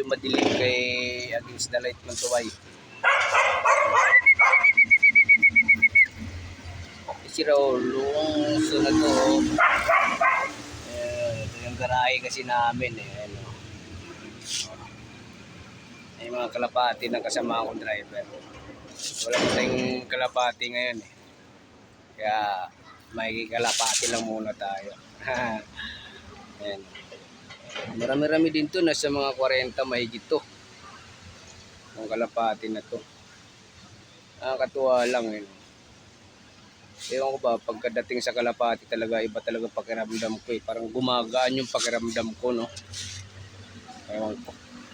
medyo madilim kay against the light man tuway. Si Raul, yung sunod to, ito yung garahe kasi namin eh. Ano. Ay mga kalapati ng kasama akong driver. Wala pa tayong kalapati ngayon eh. Kaya may kalapati lang muna tayo. Ayan. Marami-rami din to, nasa mga 40 mahigit to. Ang kalapati na to. Nakakatuwa lang eh. Ewan ko ba, pagkadating sa kalapati talaga, iba talaga pakiramdam ko eh. Parang gumagaan yung pakiramdam ko, no? Ewan ko.